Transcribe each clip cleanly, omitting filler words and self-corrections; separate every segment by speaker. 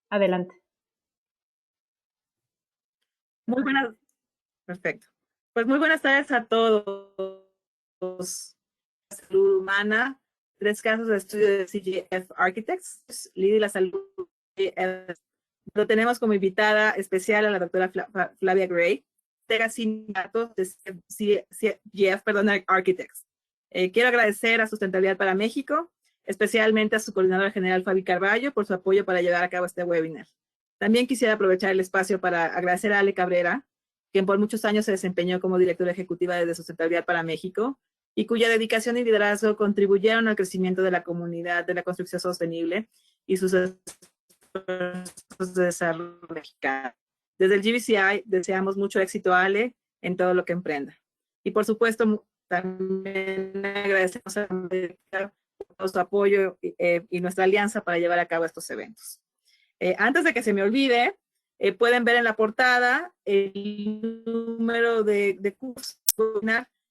Speaker 1: Adelante.
Speaker 2: Muy buenas, perfecto. Pues muy buenas tardes a todos. Salud humana, 3 casos de estudio de ZGF Architects, LEED y la salud. Lo tenemos como invitada especial a la doctora Flavia Gray, datos de ZGF, Architects. Quiero agradecer a Sustentabilidad para México, especialmente a su coordinadora general Fabi Carballo por su apoyo para llevar a cabo este webinar. También quisiera aprovechar el espacio para agradecer a Ale Cabrera, quien por muchos años se desempeñó como directora ejecutiva de Sustentabilidad para México y cuya dedicación y liderazgo contribuyeron al crecimiento de la comunidad de la construcción sostenible y sus esfuerzos de desarrollo mexicano. Desde el GBCI deseamos mucho éxito a Ale en todo lo que emprenda. Y por supuesto, también agradecemos a América por su apoyo y nuestra alianza para llevar a cabo estos eventos. Antes de que se me olvide, pueden ver en la portada el número de cursos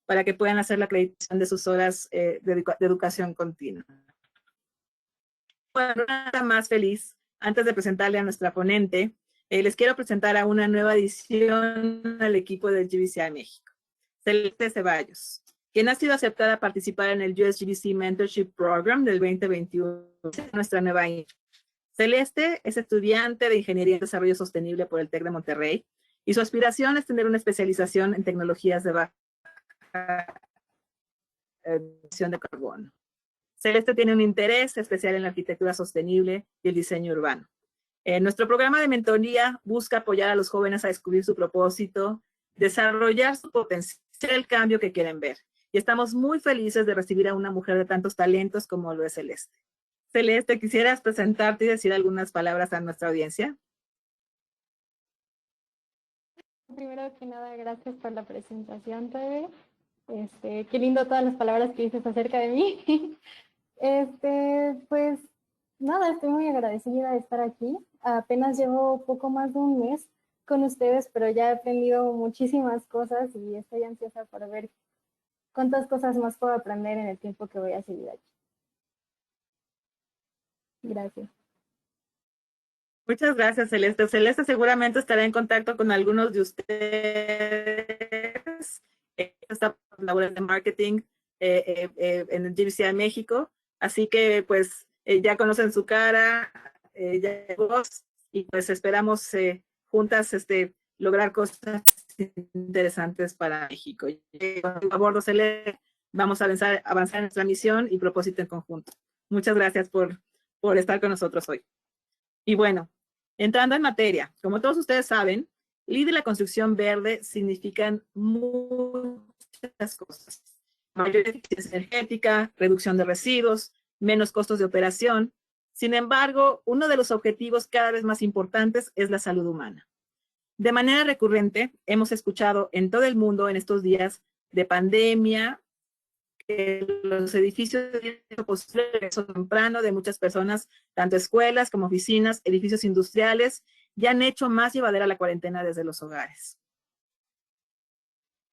Speaker 2: para que puedan hacer la acreditación de sus horas de educación continua. Bueno, nada más feliz, antes de presentarle a nuestra ponente, les quiero presentar a una nueva edición al equipo del GBCI México. Celeste Ceballos, quien ha sido aceptada a participar en el USGBC Mentorship Program del 2021, nuestra nueva intro. Celeste es estudiante de Ingeniería y Desarrollo Sostenible por el TEC de Monterrey y su aspiración es tener una especialización en tecnologías de baja emisión de carbono. Celeste tiene un interés especial en la arquitectura sostenible y el diseño urbano. Nuestro programa de mentoría busca apoyar a los jóvenes a descubrir su propósito, desarrollar su potencial, el cambio que quieren ver. Y estamos muy felices de recibir a una mujer de tantos talentos como lo es Celeste. Celeste, ¿quisieras presentarte y decir algunas palabras a nuestra audiencia?
Speaker 3: Primero que nada, gracias por la presentación, Rebe. Qué lindo todas las palabras que dices acerca de mí. Pues nada, estoy muy agradecida de estar aquí. Apenas llevo poco más de un mes con ustedes, pero ya he aprendido muchísimas cosas y estoy ansiosa por ver cuántas cosas más puedo aprender en el tiempo que voy a seguir aquí. Gracias.
Speaker 2: Muchas gracias, Celeste. Celeste seguramente estará en contacto con algunos de ustedes. Está en labores de marketing en el GBCI México. Así que, pues, ya conocen su cara, ya voz, y pues esperamos juntas lograr cosas interesantes para México. A bordo, Celeste, vamos a avanzar en nuestra misión y propósito en conjunto. Muchas gracias por estar con nosotros hoy. Y bueno, entrando en materia, como todos ustedes saben, LEED y la construcción verde significan muchas cosas. Mayor eficiencia energética, reducción de residuos, menos costos de operación. Sin embargo, uno de los objetivos cada vez más importantes es la salud humana. De manera recurrente, hemos escuchado en todo el mundo en estos días de pandemia, que los edificios posible el regreso temprano de muchas personas, tanto escuelas como oficinas, edificios industriales, ya han hecho más llevadera la cuarentena desde los hogares.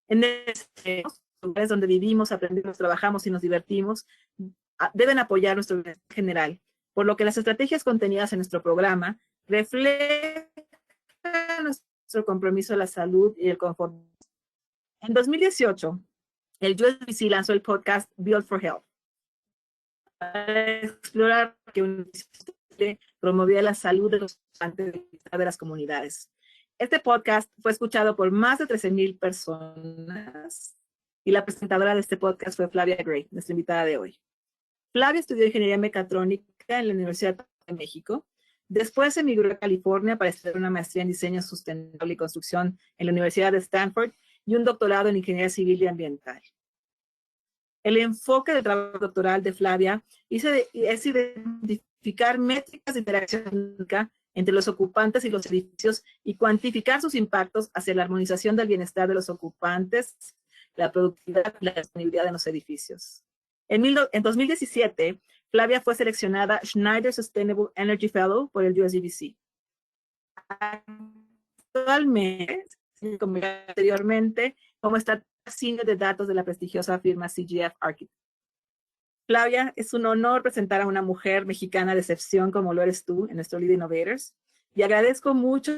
Speaker 2: En estos lugares donde vivimos, aprendemos, trabajamos y nos divertimos, deben apoyar nuestro bienestar general, por lo que las estrategias contenidas en nuestro programa reflejan nuestro compromiso a la salud y el confort. En 2018, el USBC lanzó el podcast Build for Health para explorar que un promovía la salud de los habitantes de las comunidades. Este podcast fue escuchado por más de 13,000 personas y la presentadora de este podcast fue Flavia Gray, nuestra invitada de hoy. Flavia estudió Ingeniería Mecatrónica en la Universidad de México. Después emigró a California para estudiar una maestría en Diseño Sustentable y Construcción en la Universidad de Stanford y un doctorado en Ingeniería Civil y Ambiental. El enfoque del trabajo doctoral de Flavia es identificar métricas de interacción entre los ocupantes y los edificios y cuantificar sus impactos hacia la armonización del bienestar de los ocupantes, la productividad y la disponibilidad de los edificios. En 2017, Flavia fue seleccionada Schneider Sustainable Energy Fellow por el USGBC. Actualmente, como anteriormente, como está senior de datos de la prestigiosa firma ZGF Architects. Flavia, es un honor presentar a una mujer mexicana de excepción como lo eres tú en nuestro LEED Innovators. Y agradezco mucho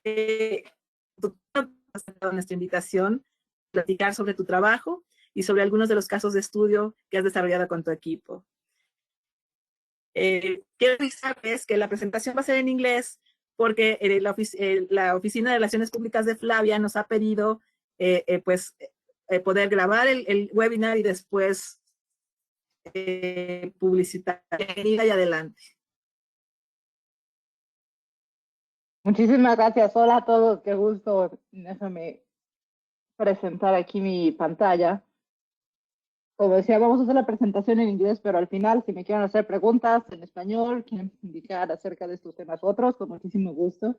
Speaker 2: que tú aceptado nuestra invitación, platicar sobre tu trabajo y sobre algunos de los casos de estudio que has desarrollado con tu equipo. Quiero avisarles que la presentación va a ser en inglés porque la Oficina de Relaciones Públicas de Flavia nos ha pedido poder grabar el webinar y después publicitar. Bienvenida y adelante.
Speaker 1: Muchísimas gracias. Hola a todos, qué gusto. Déjame presentar aquí mi pantalla. Como decía, vamos a hacer la presentación en inglés, pero al final, si me quieren hacer preguntas en español, quieren indicar acerca de estos temas otros, con muchísimo gusto.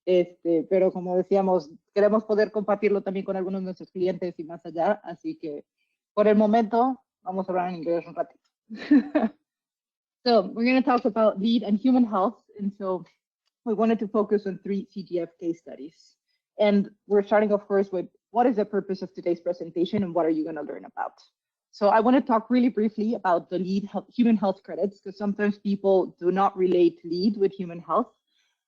Speaker 1: Pero como decíamos, queremos poder compartirlo también con algunos de nuestros clientes y más allá, así que por el momento vamos a hablar en inglés un ratito. So we're going to talk about LEED and human health, and so we wanted to focus on 3 ZGF case studies. And we're starting, of course, with what is the purpose of today's presentation and what are you going to learn about? So I want to talk really briefly about the LEED human health credits, because sometimes people do not relate LEED with human health.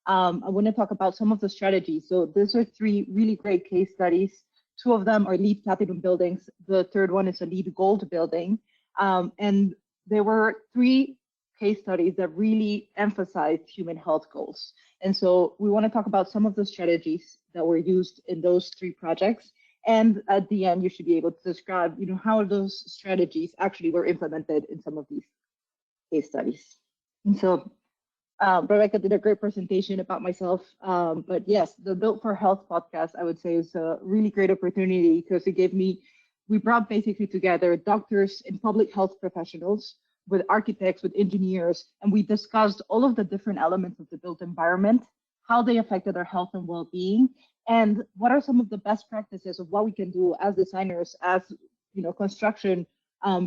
Speaker 1: I want to talk about some of the strategies. So these are 3 really great case studies. 2 of them are LEED Platinum buildings. The third one is a LEED Gold building. And there were 3 case studies that really emphasized human health goals. And so we want to talk about some of the strategies that were used in those 3 projects. And at the end, you should be able to describe, how those strategies actually were implemented in some of these case studies. And so Rebecca did a great presentation about myself. But yes, the Built for Health podcast, I would say, is a really great opportunity because we brought basically together doctors and public health professionals with architects, with engineers, and we discussed all of the different elements of the built environment, how they affected our health and well-being, and what are some of the best practices of what we can do as designers, as construction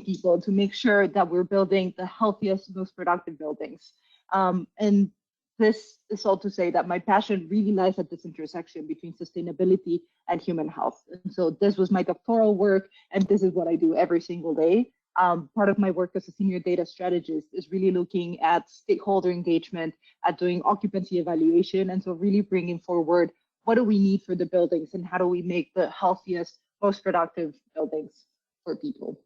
Speaker 1: people, to make sure that we're building the healthiest, most productive buildings. And this is all to say that my passion really lies at this intersection between sustainability and human health. And so this was my doctoral work, and this is what I do every single day. Part of my work as a senior data strategist is really looking at stakeholder engagement, at doing occupancy evaluation, and so really bringing forward what do we need for the buildings and how do we make the healthiest, most productive buildings for people.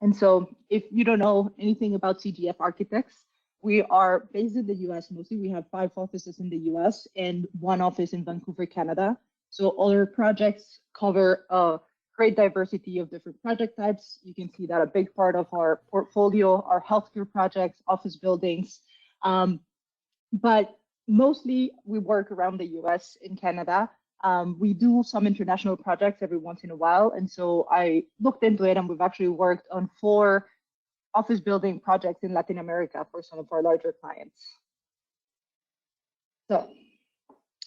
Speaker 1: And so if you don't know anything about ZGF Architects, we are based in the US mostly. We have 5 offices in the US and 1 office in Vancouver, Canada. So all our projects cover a great diversity of different project types. You can see that a big part of our portfolio are healthcare projects, office buildings, but mostly we work around the US and Canada. We do some international projects every once in a while. And so I looked into it, and we've actually worked on 4 office building projects in Latin America for some of our larger clients. So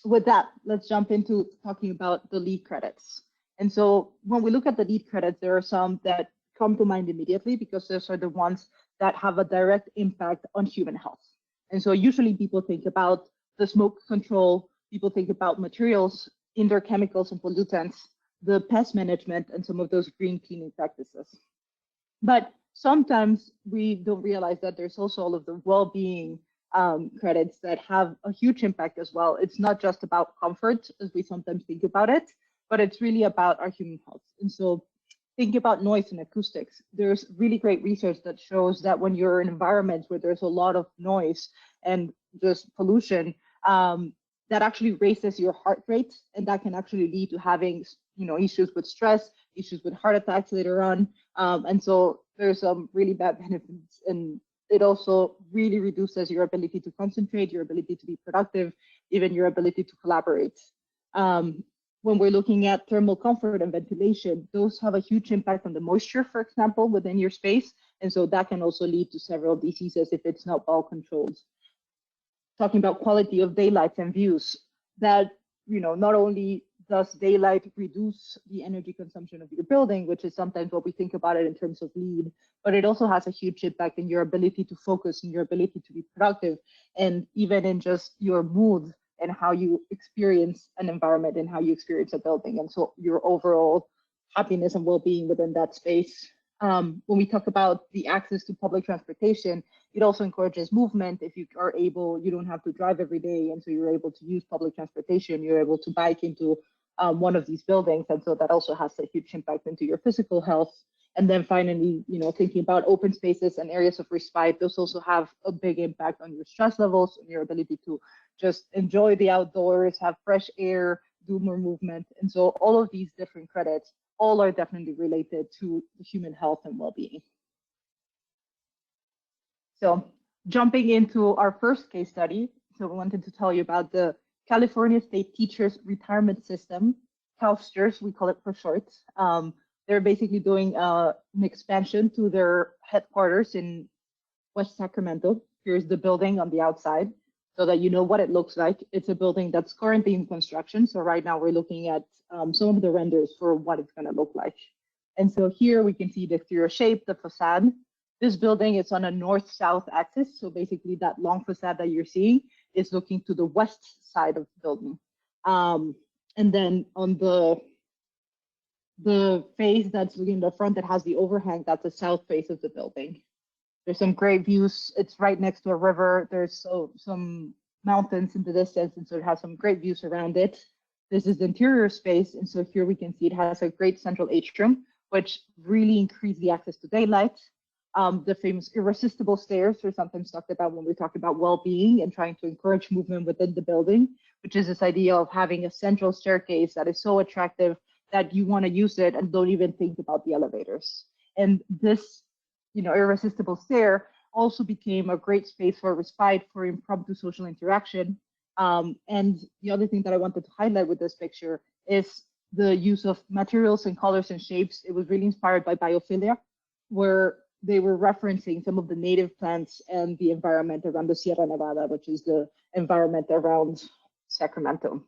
Speaker 1: with that, let's jump into talking about the LEED credits. And so when we look at the LEED credits, there are some that come to mind immediately because those are the ones that have a direct impact on human health. And so usually people think about the smoke control, people think about materials, indoor chemicals and pollutants, the pest management, and some of those green cleaning practices. But sometimes we don't realize that there's also all of the well-being credits that have a huge impact as well. It's not just about comfort as we sometimes think about it, but it's really about our human health. And so think about noise and acoustics. There's really great research that shows that when you're in environments where there's a lot of noise and just pollution, that actually raises your heart rate, and that can actually lead to having issues with stress, issues with heart attacks later on. And so there's some really bad benefits, and it also really reduces your ability to concentrate, your ability to be productive, even your ability to collaborate. When we're looking at thermal comfort and ventilation, those have a huge impact on the moisture, for example, within your space. And so that can also lead to several diseases if it's not well controlled. Talking about quality of daylight and views, that, not only does daylight reduce the energy consumption of your building, which is sometimes what we think about it in terms of LEED, but it also has a huge impact in your ability to focus and your ability to be productive, and even in just your mood and how you experience an environment and how you experience a building. And so your overall happiness and well-being within that space. When we talk about the access to public transportation, it also encourages movement. If you are able, you don't have to drive every day, and so you're able to use public transportation. You're able to bike into one of these buildings, and so that also has a huge impact into your physical health. And then finally, thinking about open spaces and areas of respite, those also have a big impact on your stress levels and your ability to just enjoy the outdoors, have fresh air, do more movement. And so all of these different credits all are definitely related to human health and well-being. So jumping into our first case study, so we wanted to tell you about the California State Teachers Retirement System, CASOS, we call it for short. They're basically doing an expansion to their headquarters in West Sacramento. Here's the building on the outside so that you know what it looks like. It's a building that's currently in construction. So right now we're looking at some of the renders for what it's going to look like. And so here we can see the exterior shape, the facade. This building is on a north-south axis. So basically that long facade that you're seeing is looking to the west side of the building. And then on the face that's looking in the front that has the overhang, that's the south face of the building. There's some great views. It's right next to a river. There's some mountains in the distance, and so it has some great views around it. This is the interior space, and so here we can see it has a great central atrium, which really increased the access to daylight. The famous irresistible stairs are sometimes talked about when we talk about well-being and trying to encourage movement within the building, which is this idea of having a central staircase that is so attractive that you want to use it and don't even think about the elevators. And this, irresistible stair also became a great space for respite, for impromptu social interaction. And the other thing that I wanted to highlight with this picture is the use of materials and colors and shapes. It was really inspired by biophilia, where they were referencing some of the native plants and the environment around the Sierra Nevada, which is the environment around Sacramento.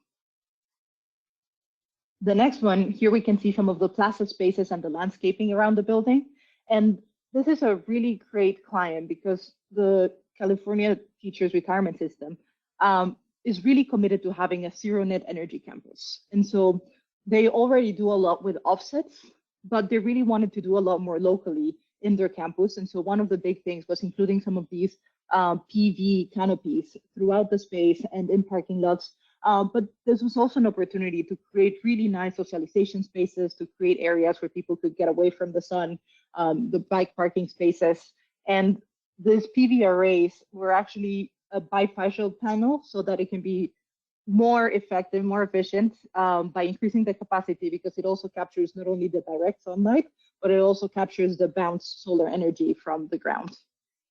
Speaker 1: The next one, here we can see some of the plaza spaces and the landscaping around the building. And this is a really great client because the California Teachers Retirement System is really committed to having a zero net energy campus. And so they already do a lot with offsets, but they really wanted to do a lot more locally in their campus. And so one of the big things was including some of these PV canopies throughout the space and in parking lots. But this was also an opportunity to create really nice socialization spaces, to create areas where people could get away from the sun, the bike parking spaces. And these PV arrays were actually a bifacial panel so that it can be more effective, more efficient by increasing the capacity, because it also captures not only the direct sunlight, but it also captures the bounce solar energy from the ground.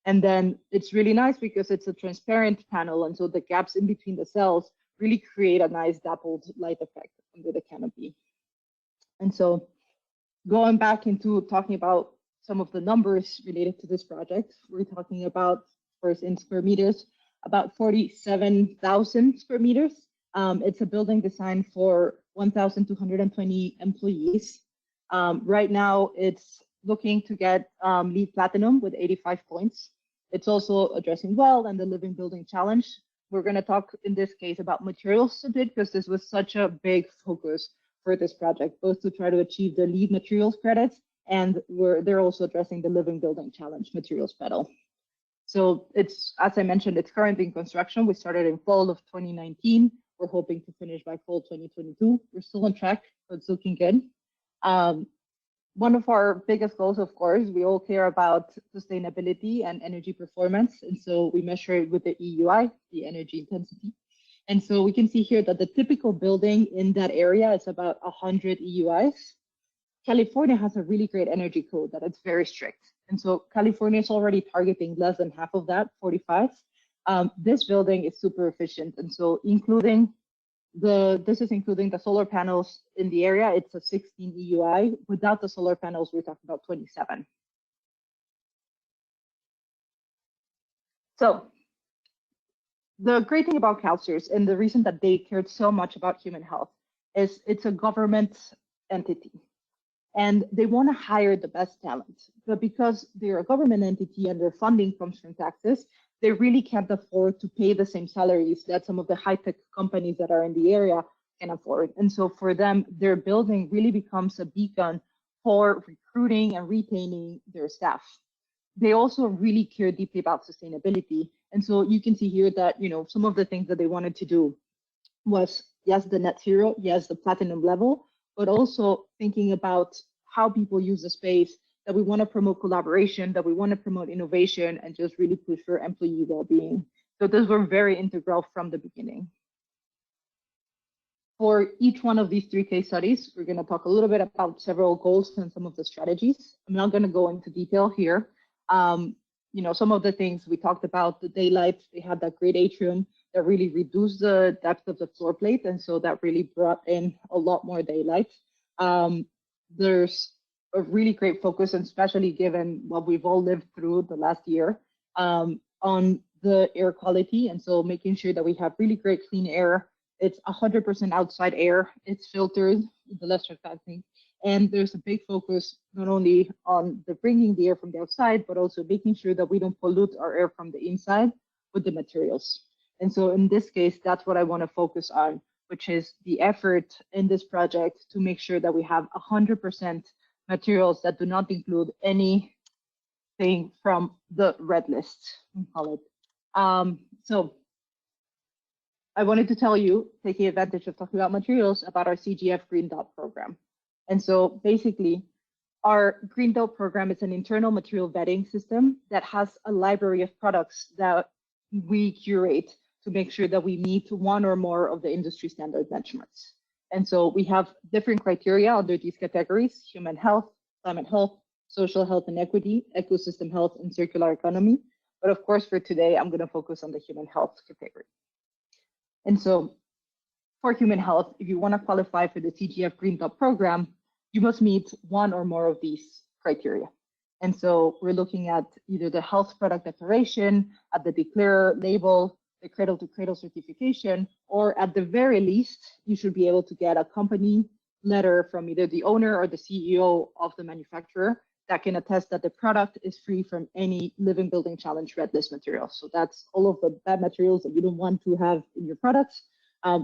Speaker 1: And then it's really nice because it's a transparent panel, and so the gaps in between the cells really create a nice dappled light effect under the canopy. And so going back into talking about some of the numbers related to this project, we're talking about, first in square meters, about 47,000 square meters. It's a building designed for 1,220 employees. Right now, it's looking to get LEED Platinum with 85 points. It's also addressing well and the Living Building Challenge. We're going to talk in this case about materials a bit because this was such a big focus for this project, both to try to achieve the LEED materials credits, and they're also addressing the Living Building Challenge materials pedal. So it's, as I mentioned, it's currently in construction. We started in fall of 2019. We're hoping to finish by fall 2022. We're still on track, so it's looking good. One of our biggest goals, of course, we all care about sustainability and energy performance. And so we measure it with the EUI, the energy intensity. And so we can see here that the typical building in that area is about 100 EUIs. California has a really great energy code that it's very strict. And so California is already targeting less than half of that, 45. This building is super efficient. And so this is including the solar panels in the area. It's a 16 EUI. Without the solar panels, we're talking about 27. So the great thing about CalSTRS and the reason that they cared so much about human health is it's a government entity. And they want to hire the best talent. But because they're a government entity and their funding comes from taxes, they really can't afford to pay the same salaries that some of the high-tech companies that are in the area can afford. And so for them, their building really becomes a beacon for recruiting and retaining their staff. They also really care deeply about sustainability. And so you can see here that, some of the things that they wanted to do was, yes, the net zero, yes, the platinum level, but also thinking about how people use the space, that we want to promote collaboration, that we want to promote innovation, and just really push for employee well-being. So those were very integral from the beginning. For each one of these 3 case studies, we're going to talk a little bit about several goals and some of the strategies. I'm not going to go into detail here. Some of the things we talked about, the daylight, they had that great atrium that really reduced the depth of the floor plate, and so that really brought in a lot more daylight. There's a really great focus, and especially given what we've all lived through the last year, on the air quality, and so making sure that we have really great clean air. It's 100% outside air. It's filtered, the less surfactant. And there's a big focus not only on bringing the air from the outside, but also making sure that we don't pollute our air from the inside with the materials. And so in this case, that's what I want to focus on, which is the effort in this project to make sure that we have 100% materials that do not include anything from the red list, we call it. So I wanted to tell you, taking advantage of talking about materials, about our ZGF Green Dot program. And so basically, our Green Dot program is an internal material vetting system that has a library of products that we curate to make sure that we meet one or more of the industry standard benchmarks. And so we have different criteria under these categories: human health, climate health, social health and equity, ecosystem health, and circular economy. But of course, for today, I'm going to focus on the human health category. And so for human health, if you want to qualify for the ZGF Green Dot program, you must meet one or more of these criteria. And so we're looking at either the health product declaration, at the declare label, the cradle to cradle certification, or at the very least, you should be able to get a company letter from either the owner or the CEO of the manufacturer that can attest that the product is free from any living building challenge red list material. So that's all of the bad materials that you don't want to have in your products.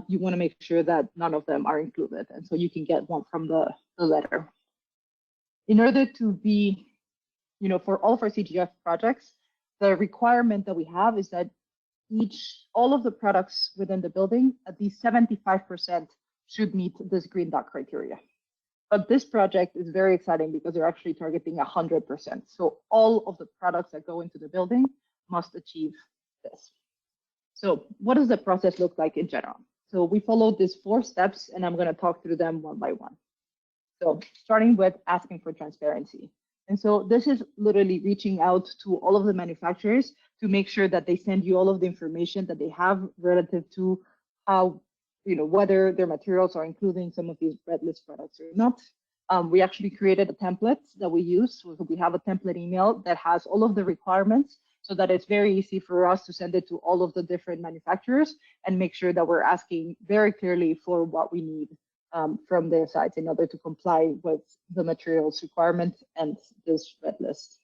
Speaker 1: You want to make sure that none of them are included. And so you can get one from the letter. In order to be, for all of our ZGF projects, the requirement that we have is that all of the products within the building, at least 75% should meet this Green Dot criteria. But this project is very exciting because they're actually targeting 100%. So all of the products that go into the building must achieve this. So what does the process look like in general? So we followed these 4 steps, and I'm going to talk through them one by one. So starting with asking for transparency. And so this is literally reaching out to all of the manufacturers to make sure that they send you all of the information that they have relative to how, whether their materials are including some of these red list products or not. We actually created a template that we use. So we have a template email that has all of the requirements, so that it's very easy for us to send it to all of the different manufacturers and make sure that we're asking very clearly for what we need from their sites in order to comply with the materials requirement and this red list.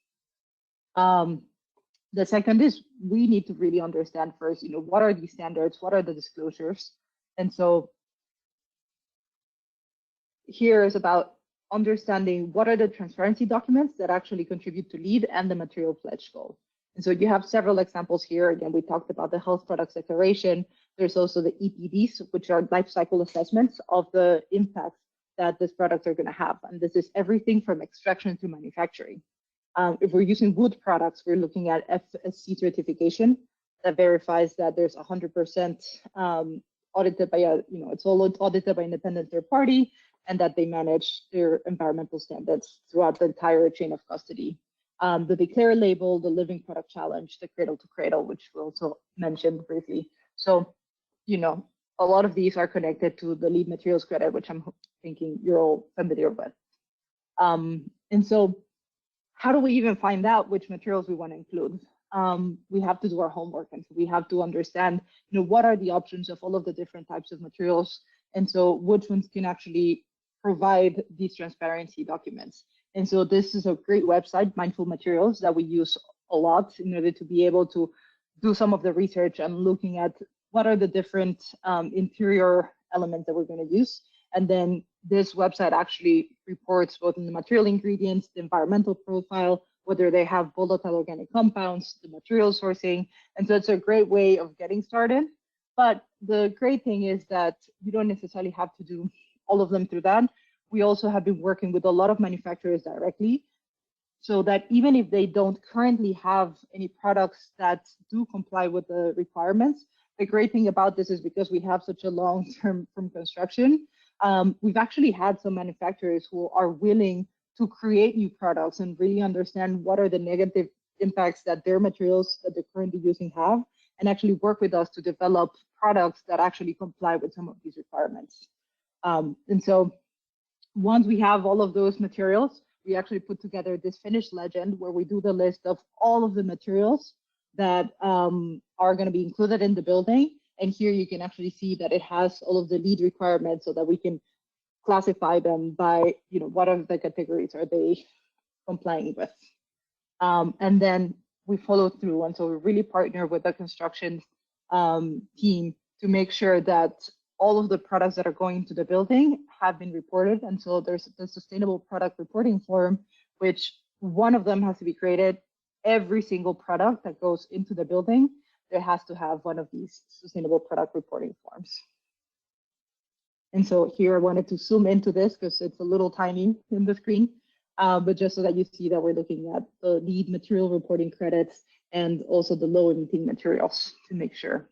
Speaker 1: The second is we need to really understand first, what are these standards? What are the disclosures? And so here is about understanding what are the transparency documents that actually contribute to LEED and the material pledge goal. And so you have several examples here. Again, we talked about the health products declaration. There's also the EPDs, which are life cycle assessments of the impacts that these products are going to have. And this is everything from extraction to manufacturing. If we're using wood products, we're looking at FSC certification that verifies that there's 100% audited by it's all audited by an independent third party, and that they manage their environmental standards throughout the entire chain of custody. The declare label, the living product challenge, the cradle to cradle, which we also mentioned briefly. So, a lot of these are connected to the LEED materials credit, which I'm thinking you're all familiar with. And so how do we even find out which materials we want to include? We have to do our homework, and so we have to understand, what are the options of all of the different types of materials, and so which ones can actually provide these transparency documents. And so this is a great website, Mindful Materials, that we use a lot in order to be able to do some of the research and looking at what are the different interior elements that we're going to use, and then this website actually reports both in the material ingredients, the environmental profile, whether they have volatile organic compounds, the material sourcing. And so it's a great way of getting started. But the great thing is that you don't necessarily have to do all of them through that. We also have been working with a lot of manufacturers directly, so that even if they don't currently have any products that do comply with the requirements, the great thing about this is because we have such a long term from construction, we've actually had some manufacturers who are willing to create new products and really understand what are the negative impacts that their materials that they're currently using have, and actually work with us to develop products that actually comply with some of these requirements. And so once we have all of those materials, we actually put together this finished legend where we do the list of all of the materials that are going to be included in the building. And here you can actually see that it has all of the LEED requirements so that we can classify them by, what are the categories are they complying with. And then we follow through. And so we really partner with the construction team to make sure that all of the products that are going to the building have been reported. And so there's the sustainable product reporting form, which one of them has to be created. Every single product that goes into the building, there has to have one of these sustainable product reporting forms. And so here I wanted to zoom into this because it's a little tiny in the screen, but just so that you see that we're looking at the LEED material reporting credits and also the low emitting materials to make sure.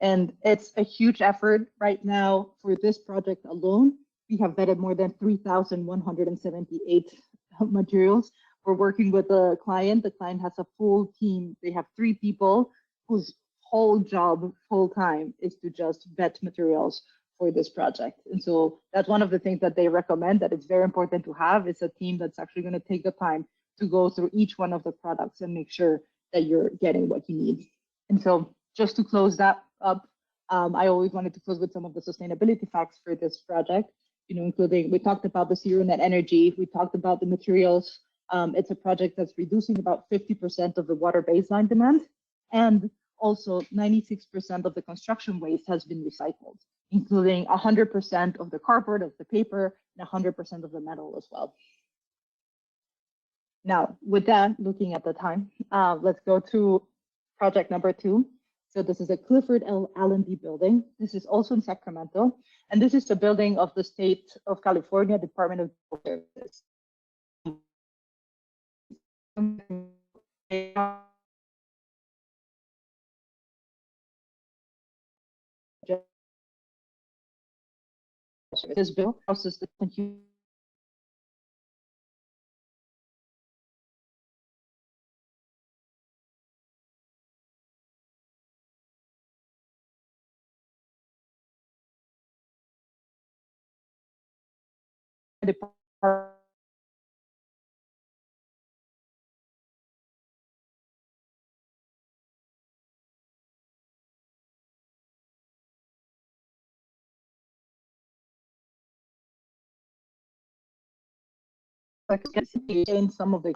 Speaker 1: And it's a huge effort right now for this project alone. We have vetted more than 3,178 materials. We're working with the client. The client has a full team. They have 3 people whose whole job full time is to just vet materials for this project. And so that's one of the things that they recommend, that it's very important to have. It's a team that's actually going to take the time to go through each one of the products and make sure that you're getting what you need. And so just to close that up, I always wanted to close with some of the sustainability facts for this project, including, we talked about the zero net energy, we talked about the materials. It's a project that's reducing about 50% of the water baseline demand, and also 96% of the construction waste has been recycled, including 100% of the cardboard, of the paper, and 100% of the metal as well. Now, with that, looking at the time, let's go to project number 2. So this is a Clifford L. Allenby building. This is also in Sacramento, and this is the building of the State of California Department of Services. This bill houses the in some of the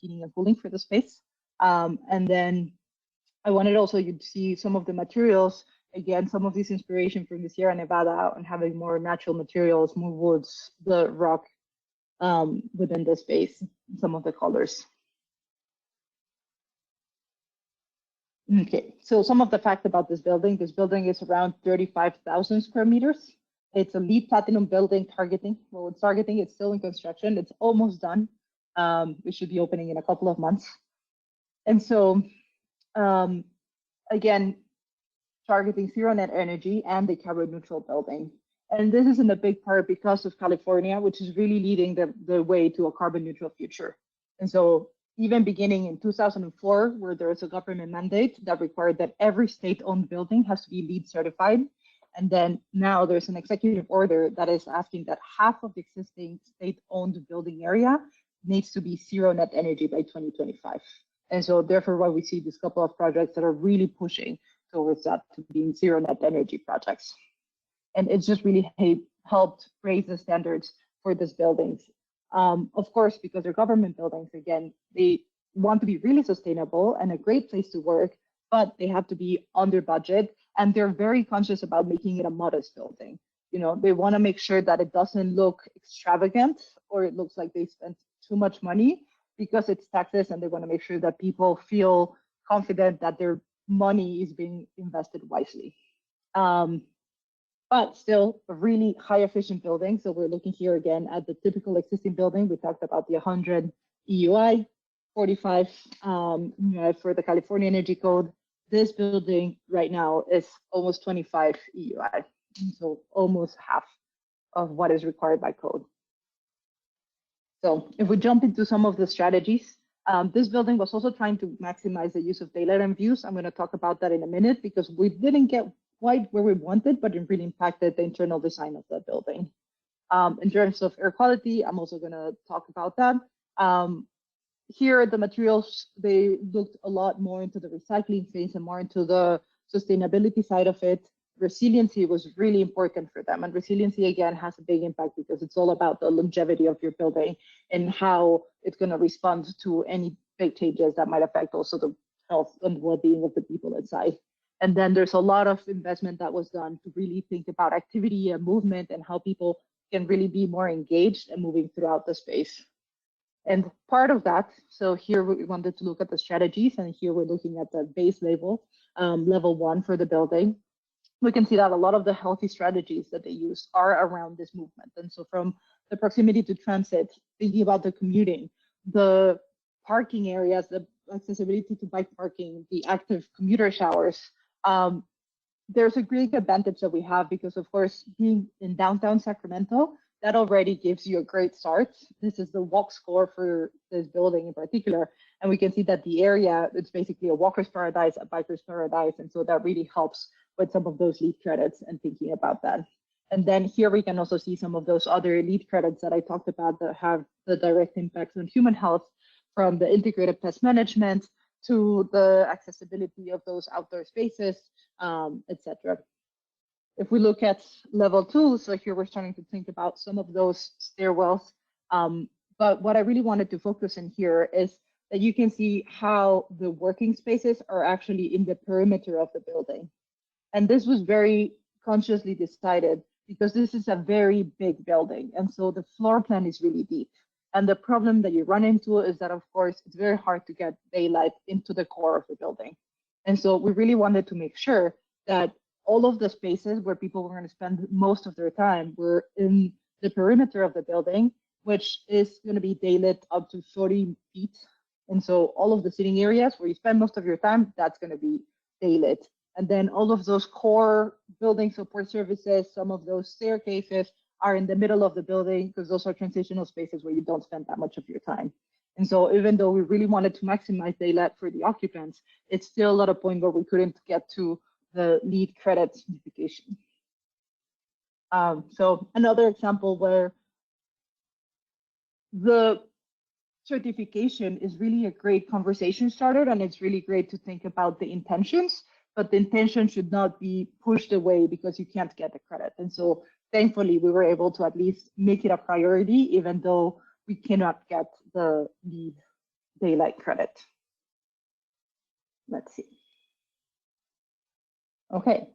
Speaker 1: heating and cooling for the space. And then I wanted also you to see some of the materials. Again, some of this inspiration from the Sierra Nevada and having more natural materials, more woods, the rock within the space, some of the colors. Okay, so some of the facts about this building. This building is around 35,000 square meters. It's a LEED Platinum building targeting. Well, it's targeting, it's still in construction. It's almost done. We should be opening in a couple of months. And so, again, targeting zero net energy and the carbon neutral building. And this is in a big part because of California, which is really leading the way to a carbon neutral future. And so even beginning in 2004, where there was a government mandate that required that every state-owned building has to be LEED certified. And then now there's an executive order that is asking that half of the existing state-owned building area needs to be zero net energy by 2025. And so therefore, why we see this couple of projects that are really pushing towards that to being zero net energy projects. And it's just really helped raise the standards for these buildings. Of course, because they're government buildings, again, they want to be really sustainable and a great place to work, but they have to be under budget, and they're very conscious about making it a modest building. You know, they want to make sure that it doesn't look extravagant or it looks like they spent too much money because it's taxes, and they want to make sure that people feel confident that their money is being invested wisely. But still a really high efficient building. So we're looking here again at the typical existing building. We talked about the 100 EUI, 45 for the California Energy Code. This building right now is almost 25 EUI, so almost half of what is required by code. So if we jump into some of the strategies, this building was also trying to maximize the use of daylight and views. I'm going to talk about that in a minute because we didn't get quite where we wanted, but it really impacted the internal design of the building. In terms of air quality, I'm also going to talk about that. Here, the materials, they looked a lot more into the recycling phase and more into the sustainability side of it. Resiliency was really important for them. And resiliency, again, has a big impact because it's all about the longevity of your building and how it's going to respond to any big changes that might affect also the health and well-being of the people inside. And then there's a lot of investment that was done to really think about activity and movement and how people can really be more engaged and moving throughout the space. And part of that, so here we wanted to look at the strategies, and here we're looking at the base level, level 1 for the building. We can see that a lot of the healthy strategies that they use are around this movement. And so from the proximity to transit, thinking about the commuting, the parking areas, the accessibility to bike parking, the active commuter showers, there's a great advantage that we have because, of course, being in downtown Sacramento, that already gives you a great start. This is the walk score for this building in particular. And we can see that the area, it's basically a walker's paradise, a biker's paradise. And so that really helps with some of those LEED credits and thinking about that. And then here we can also see some of those other LEED credits that I talked about that have the direct impacts on human health, from the integrated pest management to the accessibility of those outdoor spaces, etc. If we look at level 2, so here we're starting to think about some of those stairwells. But what I really wanted to focus in here is that you can see how the working spaces are actually in the perimeter of the building. And this was very consciously decided because this is a very big building. And so the floor plan is really deep. And the problem that you run into is that, of course, it's very hard to get daylight into the core of the building. And so we really wanted to make sure that all of the spaces where people were going to spend most of their time were in the perimeter of the building, which is going to be daylit up to 40 feet. And so all of the sitting areas where you spend most of your time, that's going to be daylit. And then all of those core building support services, some of those staircases are in the middle of the building because those are transitional spaces where you don't spend that much of your time. And so even though we really wanted to maximize daylight for the occupants, it's still at a point where we couldn't get to the LEED credit certification. So another example where the certification is really a great conversation starter, and it's really great to think about the intentions, but the intention should not be pushed away because you can't get the credit. And so thankfully we were able to at least make it a priority, even though we cannot get the LEED daylight credit. Let's see. Okay,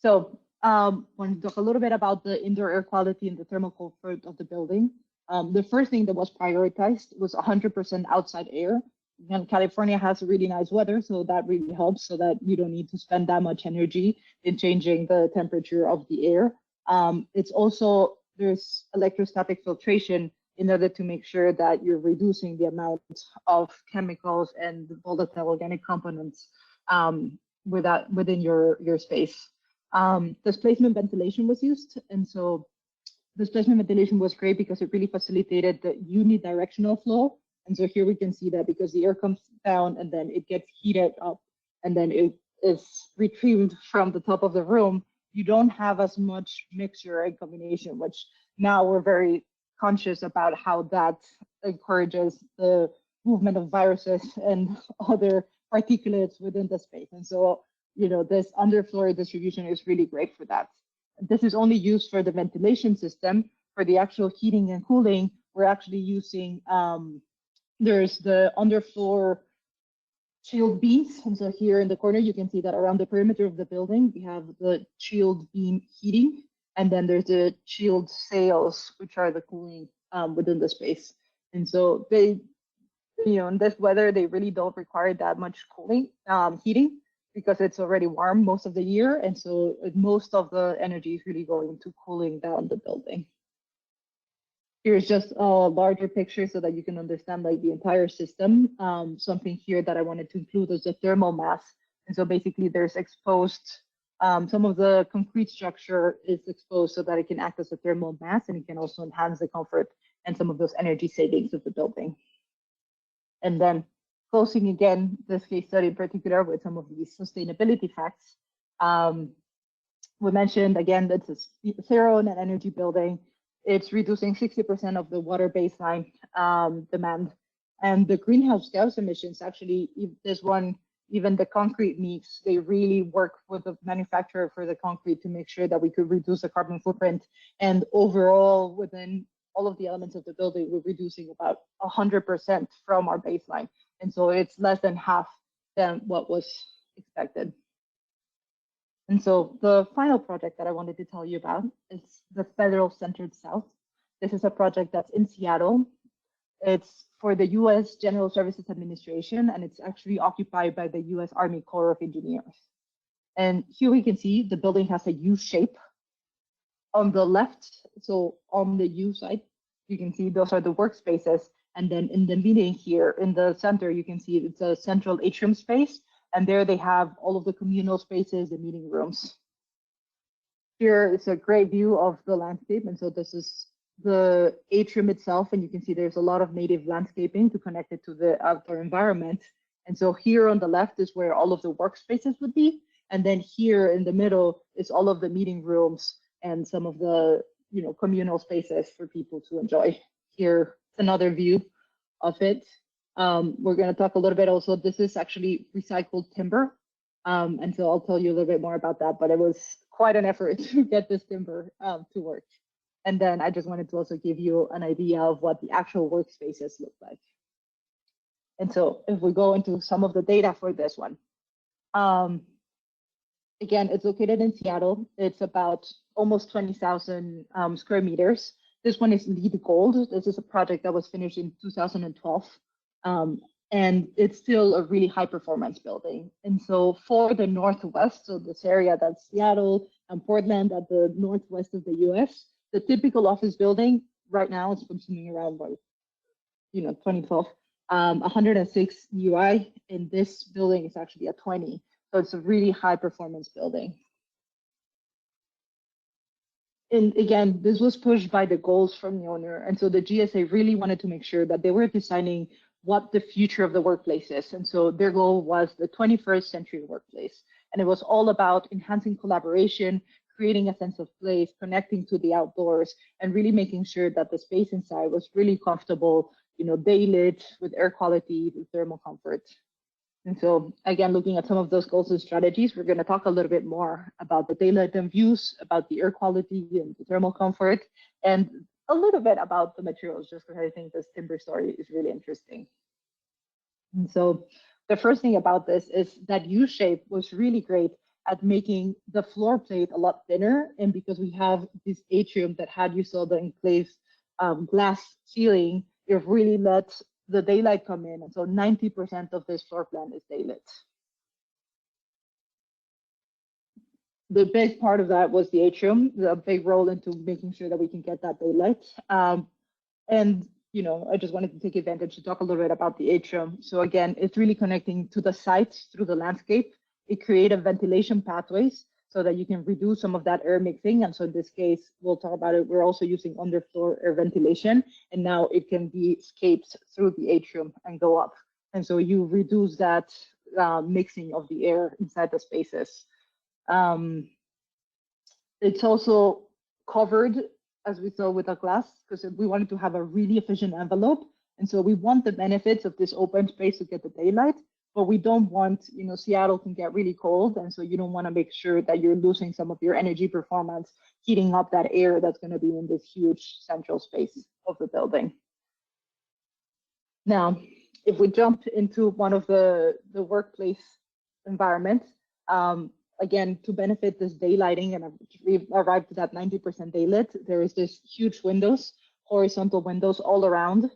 Speaker 1: so I want to talk a little bit about the indoor air quality and the thermal comfort of the building. The first thing that was prioritized was 100% outside air. And California has really nice weather, so that really helps so that you don't need to spend that much energy in changing the temperature of the air. It's also, there's electrostatic filtration in order to make sure that you're reducing the amount of chemicals and volatile organic components within your space. Displacement ventilation was used, and so displacement ventilation was great because it really facilitated the unidirectional flow. And so here we can see that because the air comes down and then it gets heated up and then it is retrieved from the top of the room, you don't have as much mixture and combination, which now we're very conscious about how that encourages the movement of viruses and other particulates within the space. And so, you know, this underfloor distribution is really great for that. This is only used for the ventilation system. For the actual heating and cooling, we're actually using, there's the underfloor chilled beams. And so here in the corner, you can see that around the perimeter of the building, we have the chilled beam heating. And then there's the chilled sails, which are the cooling within the space. And so they, in this weather, they really don't require that much cooling, heating, because it's already warm most of the year. And so most of the energy is really going to cooling down the building. Here's just a larger picture so that you can understand like the entire system. Something here that I wanted to include is the thermal mass. And so basically there's exposed, some of the concrete structure is exposed so that it can act as a thermal mass, and it can also enhance the comfort and some of those energy savings of the building. And then closing again, this case study in particular with some of these sustainability facts. We mentioned again, that's a zero net energy building. It's reducing 60% of the water baseline demand. And the greenhouse gas emissions, actually, this one, even the concrete mix, they really work with the manufacturer for the concrete to make sure that we could reduce the carbon footprint. And overall, within all of the elements of the building, we're reducing about 100% from our baseline. And so it's less than half than what was expected. And so the final project that I wanted to tell you about is the Federal Centered South. This is a project that's in Seattle. It's for the US General Services Administration, and it's actually occupied by the US Army Corps of Engineers. And here we can see the building has a U shape on the left. So on the U side, you can see those are the workspaces. And then in the meeting here in the center, you can see it's a central atrium space. And there they have all of the communal spaces, the meeting rooms. Here is a great view of the landscape. And so this is the atrium itself. And you can see there's a lot of native landscaping to connect it to the outdoor environment. And so here on the left is where all of the workspaces would be. And then here in the middle is all of the meeting rooms and some of the communal spaces for people to enjoy. Here, another view of it. We're going to talk a little bit also, this is actually recycled timber. And so I'll tell you a little bit more about that, but it was quite an effort to get this timber to work. And then I just wanted to also give you an idea of what the actual workspaces look like. And so if we go into some of the data for this one, again, it's located in Seattle. It's about almost 20,000 square meters. This one is LEED Gold. This is a project that was finished in 2012. And it's still a really high performance building. And so for the Northwest, so this area that's Seattle and Portland at the Northwest of the US, the typical office building right now is consuming around, 2012, 106 UI. And this building is actually a 20. So it's a really high performance building. And again, this was pushed by the goals from the owner. And so the GSA really wanted to make sure that they were designing what the future of the workplace is. And so their goal was the 21st century workplace. And it was all about enhancing collaboration, creating a sense of place, connecting to the outdoors, and really making sure that the space inside was really comfortable, daylit, with air quality, with thermal comfort. And so again, looking at some of those goals and strategies, we're going to talk a little bit more about the daylight and views, about the air quality and the thermal comfort, and a little bit about the materials, just because I think this timber story is really interesting. And so the first thing about this is that U shape was really great at making the floor plate a lot thinner. And because we have this atrium that had, you saw the enclave glass ceiling, it really let the daylight come in. And so 90% of this floor plan is daylit. The big part of that was the atrium, the big role into making sure that we can get that daylight. And I just wanted to take advantage to talk a little bit about the atrium. So again, it's really connecting to the sites through the landscape. It created ventilation pathways so that you can reduce some of that air mixing. And so in this case, we'll talk about it. We're also using underfloor air ventilation, and now it can be escaped through the atrium and go up. And so you reduce that mixing of the air inside the spaces. It's also covered, as we saw with the glass, because we wanted to have a really efficient envelope. And so we want the benefits of this open space to get the daylight, but we don't want, Seattle can get really cold. And so you don't want to make sure that you're losing some of your energy performance, heating up that air that's going to be in this huge central space of the building. Now, if we jump into one of the workplace environments, again, to benefit this daylighting, and we've arrived at that 90% daylit, there is this huge windows, horizontal windows all around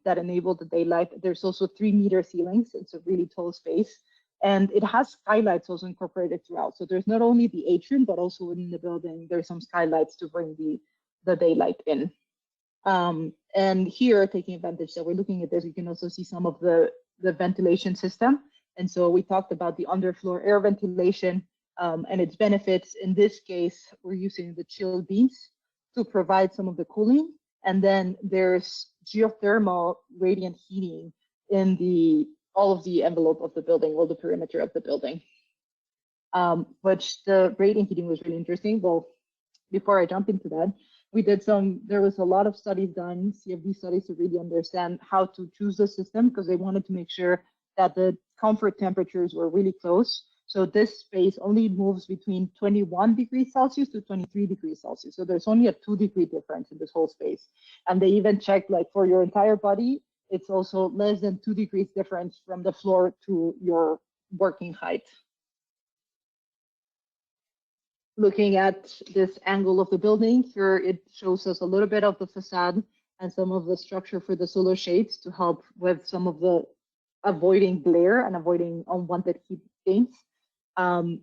Speaker 1: that enable the daylight. There's also 3-meter ceilings. It's a really tall space. And it has skylights also incorporated throughout. So there's not only the atrium, but also within the building, there's some skylights to bring the daylight in. And here, taking advantage that we're looking at this, you can also see some of the ventilation system. And so we talked about the underfloor air ventilation and its benefits. In this case, we're using the chill beams to provide some of the cooling. And then there's geothermal radiant heating in all of the envelope of the building, all the perimeter of the building. Which the radiant heating was really interesting. Well, before I jump into that, there was a lot of studies done, CFD studies, to really understand how to choose the system, because they wanted to make sure that the comfort temperatures were really close. So this space only moves between 21 degrees Celsius to 23 degrees Celsius. So there's only a 2-degree difference in this whole space. And they even checked, like, for your entire body, it's also less than 2 degrees difference from the floor to your working height. Looking at this angle of the building here, it shows us a little bit of the facade and some of the structure for the solar shades to help with some of the avoiding glare and avoiding unwanted heat gains.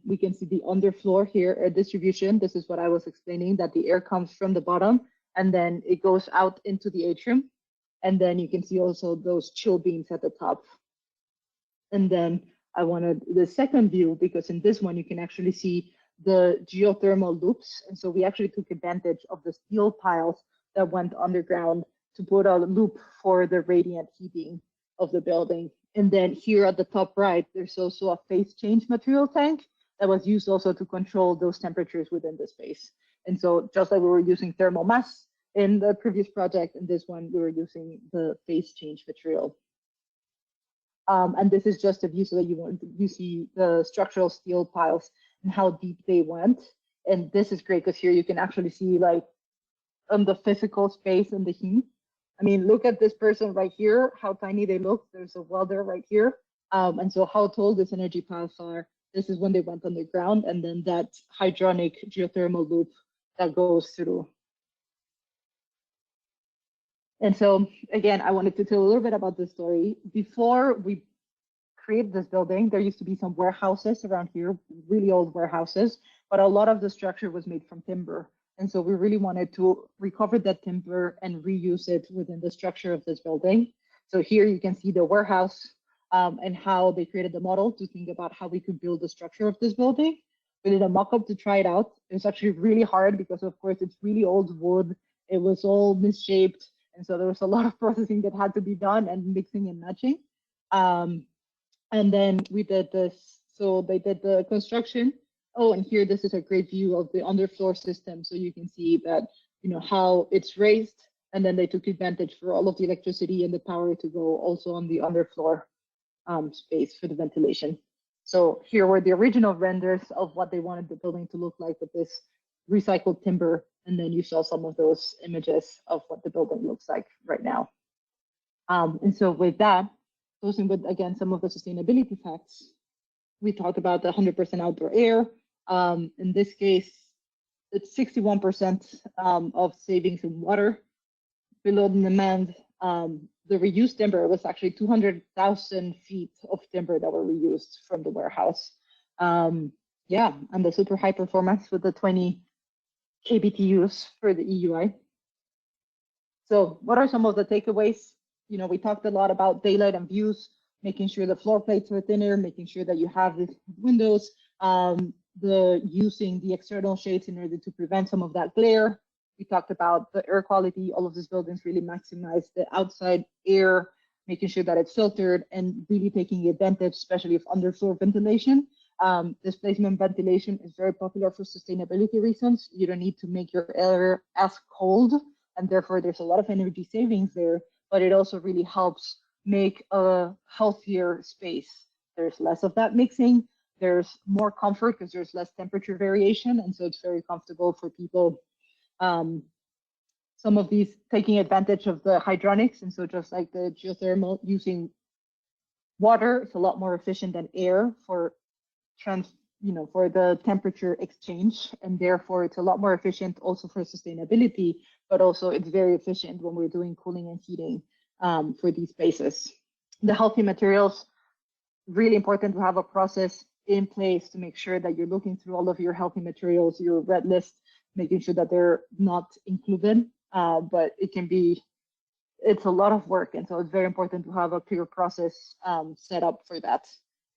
Speaker 1: We can see the underfloor here, air distribution. This is what I was explaining, that the air comes from the bottom and then it goes out into the atrium. And then you can see also those chill beams at the top. And then I wanted the second view, because in this one you can actually see the geothermal loops. And so we actually took advantage of the steel piles that went underground to put a loop for the radiant heating of the building. And then here at the top right, there's also a phase change material tank that was used also to control those temperatures within the space. And so just like we were using thermal mass in the previous project, in this one, we were using the phase change material. And this is just a view so that you see the structural steel piles and how deep they went. And this is great because here you can actually see, like, the physical space and the heat. I mean, look at this person right here, how tiny they look. There's a welder right here. And so how tall this energy piles are. This is when they went underground, and then that hydronic geothermal loop that goes through. And so, again, I wanted to tell a little bit about this story. Before we created this building, there used to be some warehouses around here, really old warehouses, but a lot of the structure was made from timber. And so we really wanted to recover that timber and reuse it within the structure of this building. So here you can see the warehouse and how they created the model to think about how we could build the structure of this building. We did a mock-up to try it out. It was actually really hard because, of course, it's really old wood. It was all misshaped. And so there was a lot of processing that had to be done and mixing and matching. And then we did this. So they did the construction. Oh, and here, this is a great view of the underfloor system. So you can see that, you know, how it's raised. And then they took advantage for all of the electricity and the power to go also on the underfloor space for the ventilation. So here were the original renders of what they wanted the building to look like with this recycled timber. And then you saw some of those images of what the building looks like right now. And so with that, closing with, again, some of the sustainability facts, we talked about the 100% outdoor air. In this case, it's 61% of savings in water. Below the demand, the reused timber was actually 200,000 feet of timber that were reused from the warehouse. Yeah, and the super high performance with the 20 kBTUs for the EUI. So what are some of the takeaways? You know, we talked a lot about daylight and views, making sure the floor plates are thinner, making sure that you have the windows, using the external shades in order to prevent some of that glare. We talked about the air quality. All of these buildings really maximize the outside air, making sure that it's filtered and really taking advantage, especially of underfloor ventilation. Displacement ventilation is very popular for sustainability reasons. You don't need to make your air as cold, and therefore there's a lot of energy savings there, but it also really helps make a healthier space. There's less of that mixing. There's more comfort because there's less temperature variation, and so it's very comfortable for people some of these taking advantage of the hydronics. And so just like the geothermal, using water, it's a lot more efficient than air for for the temperature exchange. And therefore it's a lot more efficient also for sustainability, but also it's very efficient when we're doing cooling and heating for these spaces. The healthy materials, really important to have a process in place to make sure that you're looking through all of your healthy materials, your red list, making sure that they're not included, but it's a lot of work. And so it's very important to have a clear process set up for that.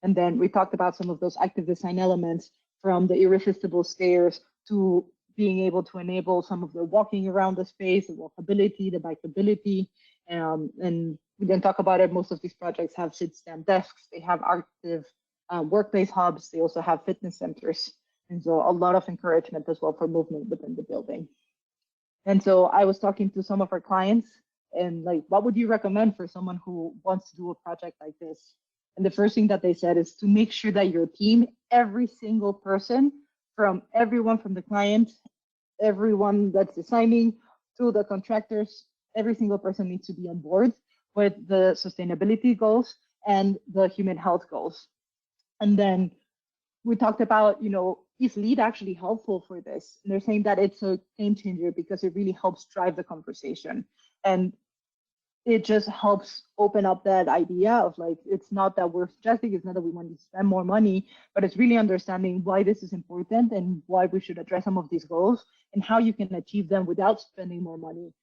Speaker 1: And then we talked about some of those active design elements, from the irresistible stairs to being able to enable some of the walking around the space, the walkability, the bikeability. And we didn't talk about it. Most of these projects have sit-stand desks. They have active workplace hubs. They also have fitness centers. And so a lot of encouragement as well for movement within the building. And so I was talking to some of our clients and like, what would you recommend for someone who wants to do a project like this? And the first thing that they said is to make sure that your team, every single person, from everyone from the client, everyone that's designing to the contractors, every single person needs to be on board with the sustainability goals and the human health goals. And then we talked about, is LEED actually helpful for this? And they're saying that it's a game changer because it really helps drive the conversation. And it just helps open up that idea of like, it's not that we're suggesting, it's not that we want to spend more money, but it's really understanding why this is important and why we should address some of these goals and how you can achieve them without spending more money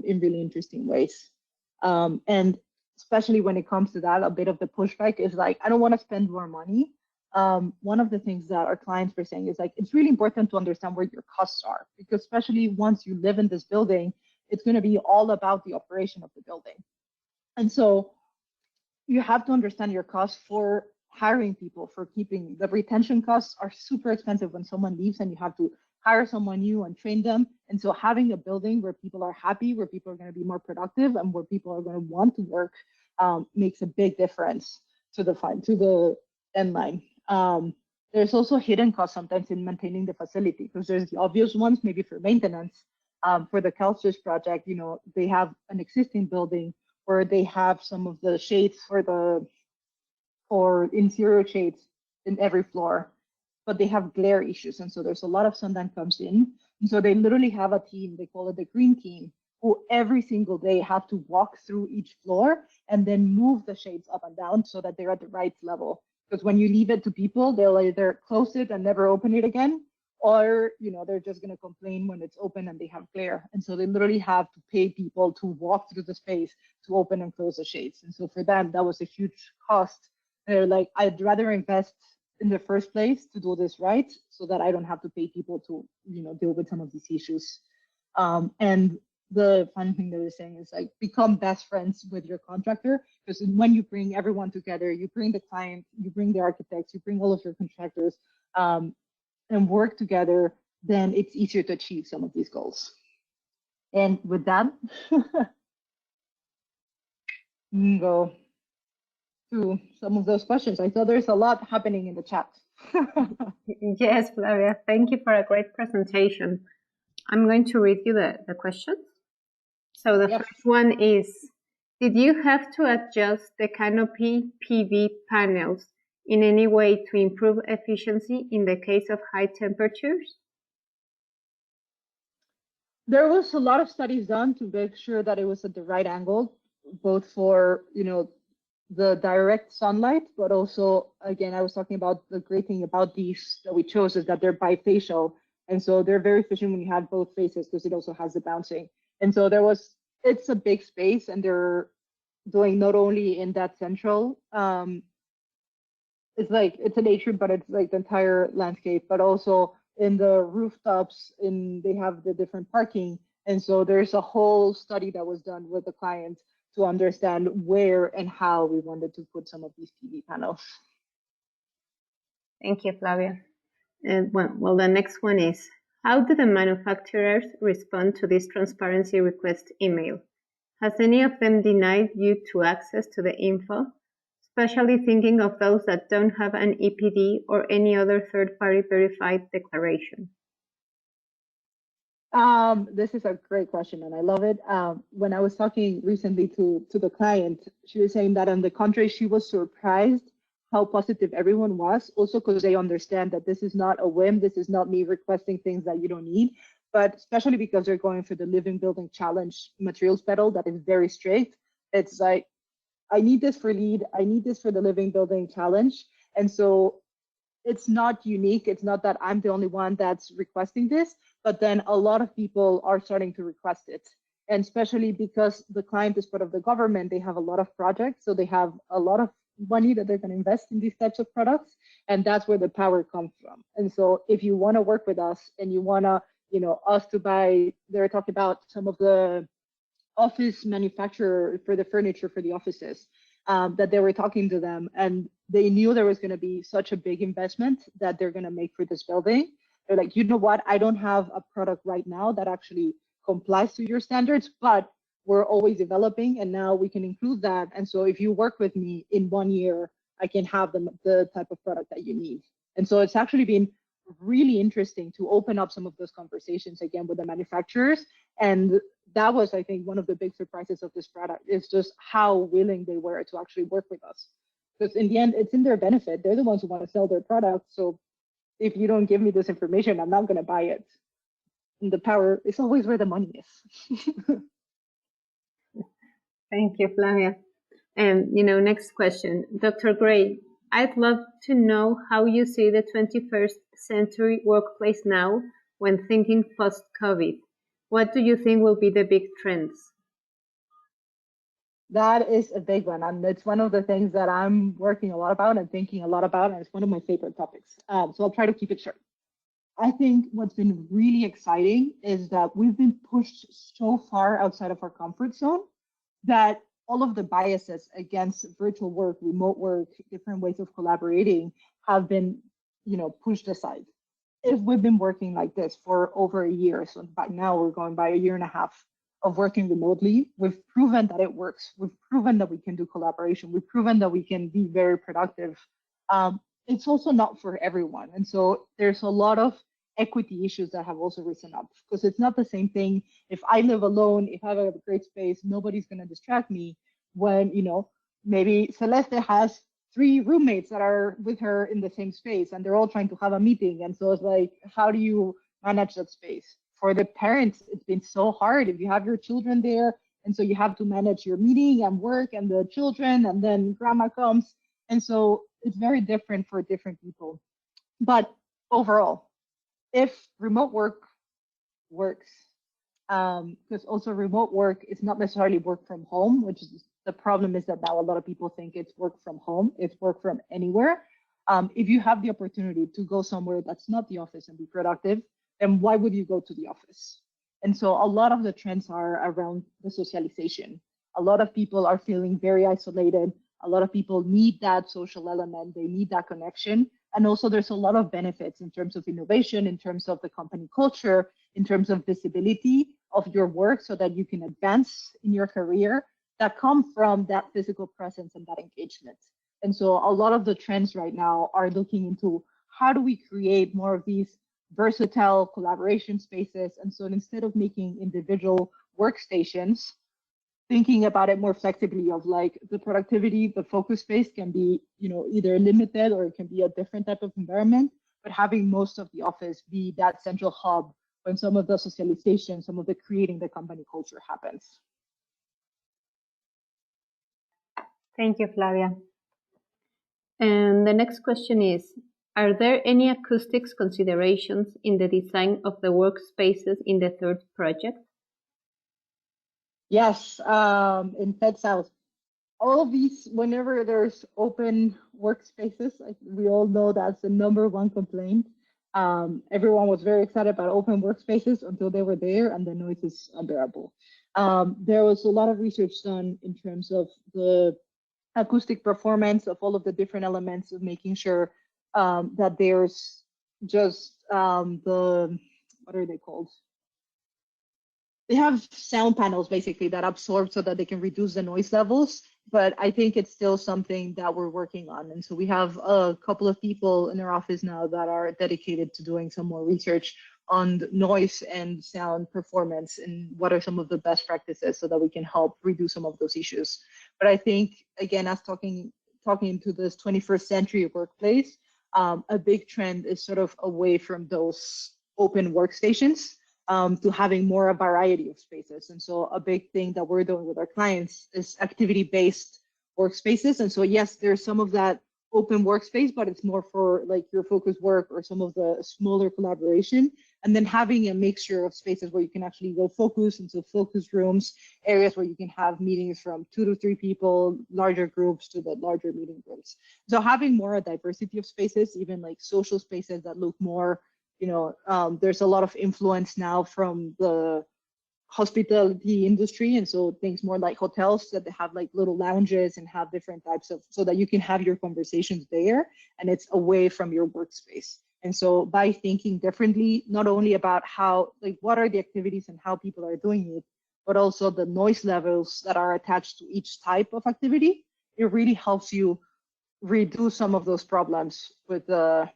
Speaker 1: in really interesting ways. And especially when it comes to that, a bit of the pushback is like, I don't want to spend more money. One of the things that our clients were saying is like, it's really important to understand where your costs are, because especially once you live in this building, it's going to be all about the operation of the building. And so you have to understand your costs for hiring people, for keeping. The retention costs are super expensive when someone leaves and you have to hire someone new and train them. And so having a building where people are happy, where people are going to be more productive, and where people are going to want to work makes a big difference to the end line. There's also hidden costs sometimes in maintaining the facility, because there's the obvious ones, maybe for maintenance. For the CASOS project, they have an existing building where they have some of the shades for interior shades in every floor, but they have glare issues. And so there's a lot of sun that comes in. And so they literally have a team, they call it the green team, who every single day have to walk through each floor and then move the shades up and down so that they're at the right level. Because when you leave it to people, they'll either close it and never open it again, or they're just going to complain when it's open and they have glare. And so they literally have to pay people to walk through the space to open and close the shades. And so for them, that was a huge cost. They're like, I'd rather invest in the first place to do this right, so that I don't have to pay people to deal with some of these issues. And the final thing that they're saying is like, become best friends with your contractor, because when you bring everyone together, you bring the client, you bring the architects, you bring all of your contractors, and work together, then it's easier to achieve some of these goals. And with that, we can go to some of those questions. I saw there's a lot happening in the chat.
Speaker 4: Yes, Flavia, thank you for a great presentation. I'm going to read you the questions. So the first one is, did you have to adjust the canopy PV panels in any way to improve efficiency in the case of high temperatures?
Speaker 1: There was a lot of studies done to make sure that it was at the right angle, both for the direct sunlight, but also, again, I was talking about the great thing about these that we chose is that they're bifacial, and so they're very efficient when you have both faces, because it also has the bouncing. And so it's a big space, and they're doing not only in that central. It's an atrium, but it's like the entire landscape, but also in the rooftops, they have the different parking. And so there's a whole study that was done with the client to understand where and how we wanted to put some of these PV panels.
Speaker 4: Thank you, Flavia. Well, the next one is, how do the manufacturers respond to this transparency request email? Has any of them denied you to access to the info? Especially thinking of those that don't have an EPD or any other third-party verified declaration.
Speaker 1: This is a great question, and I love it. When I was talking recently to the client, she was saying that on the contrary, she was surprised how positive everyone was, also because they understand that this is not a whim, this is not me requesting things that you don't need, but especially because they're going for the Living Building Challenge materials pedal that is very strict. It's like, I need this for LEED, I need this for the Living Building Challenge. And so it's not unique. It's not that I'm the only one that's requesting this, but then a lot of people are starting to request it. And especially because the client is part of the government, they have a lot of projects. So they have a lot of money that they're going to invest in these types of products. And that's where the power comes from. And so if you want to work with us and you want to, us to buy, they're talking about some of the office manufacturer for the furniture for the offices, that they were talking to them and they knew there was going to be such a big investment that they're going to make for this building. They're like, you know what, I don't have a product right now that actually complies to your standards, but we're always developing and now we can include that. And so if you work with me in 1 year, I can have the type of product that you need. And so it's actually been really interesting to open up some of those conversations again with the manufacturers. And that was, I think, one of the big surprises of this product is just how willing they were to actually work with us. Because in the end, it's in their benefit. They're the ones who want to sell their product. So if you don't give me this information, I'm not going to buy it. And the power is always where the money is.
Speaker 4: Thank you, Flavia. And, next question. Dr. Gray, I'd love to know how you see the 21st century workplace now when thinking post-COVID. What do you think will be the big trends?
Speaker 1: That is a big one. And it's one of the things that I'm working a lot about and thinking a lot about. And it's one of my favorite topics. So I'll try to keep it short. I think what's been really exciting is that we've been pushed so far outside of our comfort zone that all of the biases against virtual work, remote work, different ways of collaborating have been, pushed aside. If we've been working like this for over a year, so by now we're going by 1.5 years of working remotely, we've proven that it works. We've proven that we can do collaboration. We've proven that we can be very productive. It's also not for everyone. And so there's a lot of equity issues that have also risen up because it's not the same thing. If I live alone, if I have a great space, nobody's going to distract me when, maybe Celeste has 3 roommates that are with her in the same space and they're all trying to have a meeting. And so it's like, how do you manage that space? For the parents, it's been so hard if you have your children there. And so you have to manage your meeting and work and the children, and then grandma comes. And so it's very different for different people. But overall, if remote work works, because also remote work is not necessarily work from home, which is the problem is that now a lot of people think it's work from home, it's work from anywhere. If you have the opportunity to go somewhere that's not the office and be productive, then why would you go to the office? And so a lot of the trends are around the socialization. A lot of people are feeling very isolated. A lot of people need that social element. They need that connection. And also there's a lot of benefits in terms of innovation, in terms of the company culture, in terms of visibility of your work so that you can advance in your career that come from that physical presence and that engagement. And so a lot of the trends right now are looking into how do we create more of these versatile collaboration spaces. And so instead of making individual workstations, thinking about it more flexibly of like the productivity, the focus space can be, either limited or it can be a different type of environment, but having most of the office be that central hub when some of the socialization, some of the creating the company culture happens.
Speaker 4: Thank you, Flavia. And the next question is, are there any acoustics considerations in the design of the workspaces in the third project?
Speaker 1: Yes, in Fed South, all of these, whenever there's open workspaces, we all know that's the #1 complaint. Everyone was very excited about open workspaces until they were there and the noise is unbearable. There was a lot of research done in terms of the acoustic performance of all of the different elements of making sure that there's just what are they called? They have sound panels basically that absorb so that they can reduce the noise levels, but I think it's still something that we're working on. And so we have a couple of people in our office now that are dedicated to doing some more research on noise and sound performance and what are some of the best practices so that we can help reduce some of those issues. But I think, again, as talking to this 21st century workplace, a big trend is sort of away from those open workstations to having more a variety of spaces. And so a big thing that we're doing with our clients is activity-based workspaces. And so yes, there's some of that open workspace, but it's more for like your focus work or some of the smaller collaboration. And then having a mixture of spaces where you can actually go focus into focus rooms, areas where you can have meetings from 2 to 3 people, larger groups to the larger meeting rooms. So having more a diversity of spaces, even like social spaces that look more, there's a lot of influence now from the hospitality industry, and so things more like hotels that they have like little lounges and have different types of, so that you can have your conversations there and it's away from your workspace. And so by thinking differently, not only about how, like what are the activities and how people are doing it, but also the noise levels that are attached to each type of activity, it really helps you reduce some of those problems with the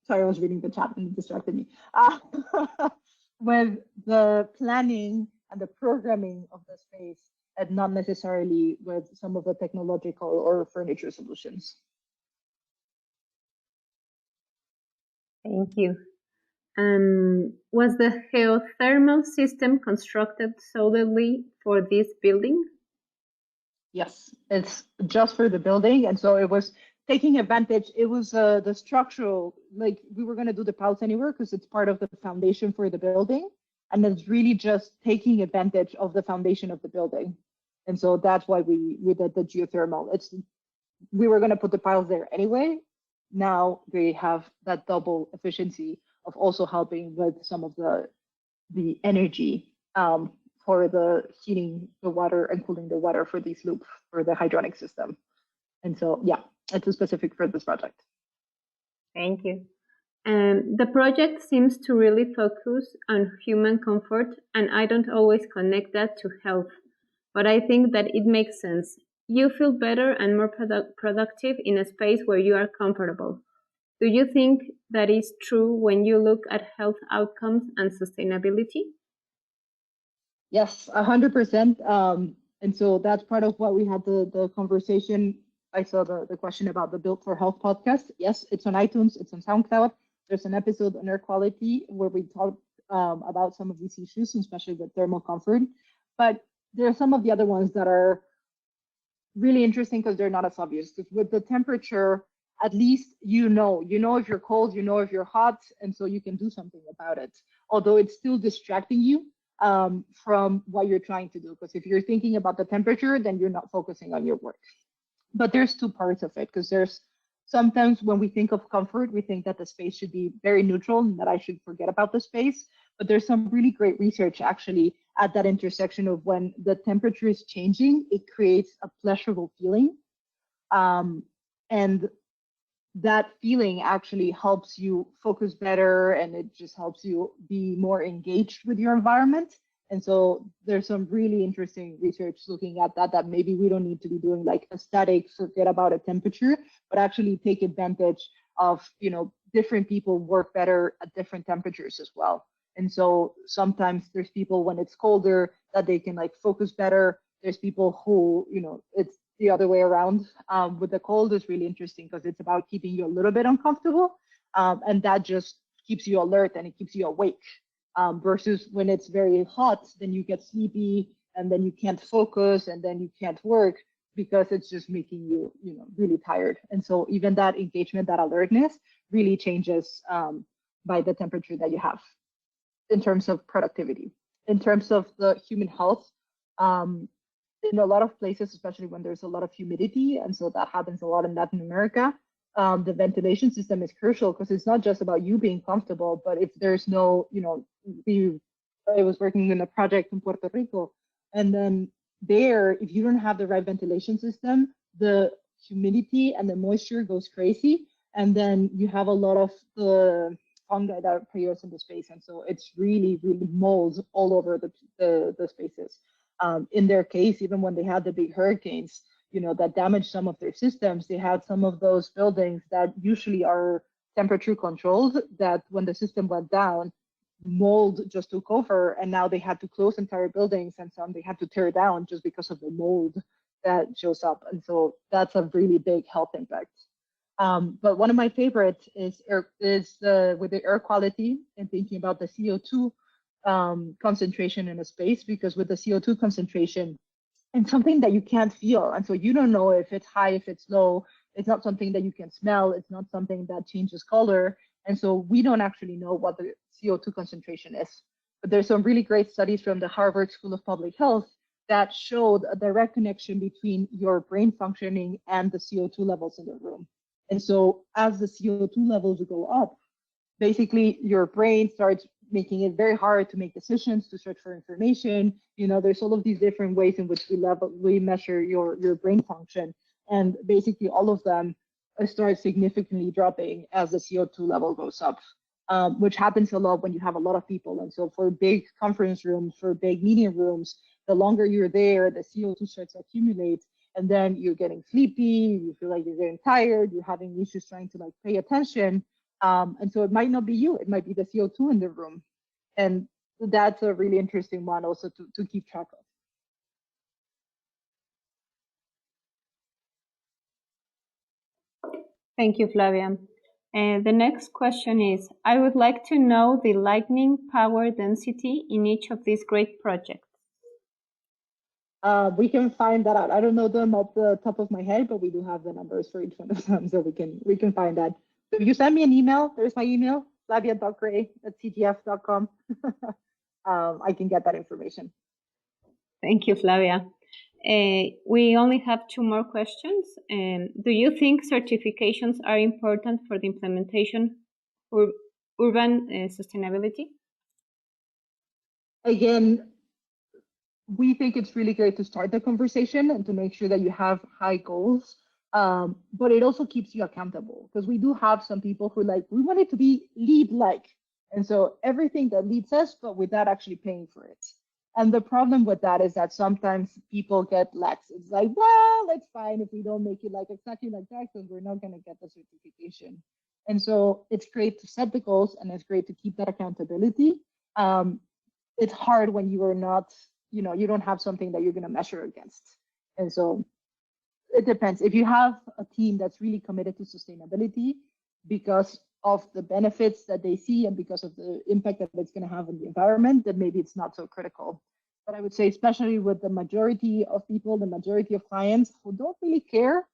Speaker 1: sorry, I was reading the chat and it distracted me. With the planning and the programming of the space, and not necessarily with some of the technological or furniture solutions.
Speaker 4: Thank you. Was the geothermal system constructed solely for this building?
Speaker 1: Yes, it's just for the building. And so it was taking advantage, it was the structural, like we were going to do the pulse anywhere because it's part of the foundation for the building. And it's really just taking advantage of the foundation of the building. And so that's why we did the geothermal. We were going to put the piles there anyway. Now they have that double efficiency of also helping with some of the energy for the heating the water and cooling the water for these loops for the hydronic system. And so, yeah, it's specific for this project.
Speaker 4: Thank you. The project seems to really focus on human comfort, and I don't always connect that to health, but I think that it makes sense. You feel better and more productive in a space where you are comfortable. Do you think that is true when you look at health outcomes and sustainability?
Speaker 1: Yes, 100%. And so that's part of what we had the conversation. I saw the question about the Built for Health podcast. Yes, it's on iTunes, it's on SoundCloud. There's an episode on air quality where we talked about some of these issues, especially with thermal comfort. But there are some of the other ones that are really interesting because they're not as obvious. Because with the temperature, at least you know if you're cold, you know if you're hot, and so you can do something about it. Although it's still distracting you from what you're trying to do. Because if you're thinking about the temperature, then you're not focusing on your work. But there's two parts of it, because there's sometimes when we think of comfort, we think that the space should be very neutral and that I should forget about the space. But there's some really great research actually at that intersection of when the temperature is changing, it creates a pleasurable feeling. And that feeling actually helps you focus better, and it just helps you be more engaged with your environment. And so there's some really interesting research looking at that maybe we don't need to be doing like a static, forget about a temperature, but actually take advantage of, different people work better at different temperatures as well. And so sometimes there's people when it's colder that they can like focus better. There's people who, it's the other way around. With the cold is really interesting because it's about keeping you a little bit uncomfortable. And that just keeps you alert and it keeps you awake. Versus when it's very hot, then you get sleepy and then you can't focus and then you can't work because it's just making you, really tired. And so even that engagement, that alertness really changes by the temperature that you have in terms of productivity. In terms of the human health, in a lot of places, especially when there's a lot of humidity, and so that happens a lot in Latin America, the ventilation system is crucial because it's not just about you being comfortable, but if there's no, I was working in a project in Puerto Rico, and then there, if you don't have the right ventilation system, the humidity and the moisture goes crazy, and then you have a lot of the fungi that appears in the space, and so it's really, really molds all over the spaces. In their case, even when they had the big hurricanes, that damaged some of their systems, they had some of those buildings that usually are temperature controlled, that when the system went down, mold just took over, and now they had to close entire buildings, and some they had to tear down just because of the mold that shows up. And so that's a really big health impact. But one of my favorites is with the air quality and thinking about the CO2 concentration in a space, because with the CO2 concentration, it's something that you can't feel. And so you don't know if it's high, if it's low. It's not something that you can smell. It's not something that changes color. And so we don't actually know what the CO2 concentration is. But there's some really great studies from the Harvard School of Public Health that showed a direct connection between your brain functioning and the CO2 levels in the room. And so as the CO2 levels go up, basically your brain starts making it very hard to make decisions, to search for information. You know, there's all of these different ways in which we measure your brain function. And basically all of them start significantly dropping as the CO2 level goes up, which happens a lot when you have a lot of people. And so for big conference rooms, for big meeting rooms, the longer you're there, the CO2 starts to accumulate, and then you're getting sleepy, you feel like you're getting tired, you're having issues trying to like pay attention. And so it might not be you, it might be the CO2 in the room. And that's a really interesting one also to keep track of.
Speaker 4: Thank you, Flavia. The next question is, I would like to know the lightning power density in each of these great projects.
Speaker 1: We can find that out. I don't know them off the top of my head, but we do have the numbers for each one of them, so we can find that. So if you send me an email, there's my email, flavia.gray@zgf.com. I can get that information.
Speaker 4: Thank you, Flavia. We only have 2 more questions. Do you think certifications are important for the implementation of urban sustainability?
Speaker 1: Again, we think it's really great to start the conversation and to make sure that you have high goals, but it also keeps you accountable, because we do have some people who like, we want it to be LEED-like. And so everything that LEED says, but without actually paying for it. And the problem with that is that sometimes people get lax. It's like, well, it's fine if we don't make it like exactly like that, because we're not going to get the certification. And so it's great to set the goals, and it's great to keep that accountability. It's hard when you are not, you know, you don't have something that you're going to measure against. And so it depends. If you have a team that's really committed to sustainability because of the benefits that they see and because of the impact that it's going to have on the environment, then maybe it's not so critical. But I would say, especially with the majority of people, the majority of clients who don't really care,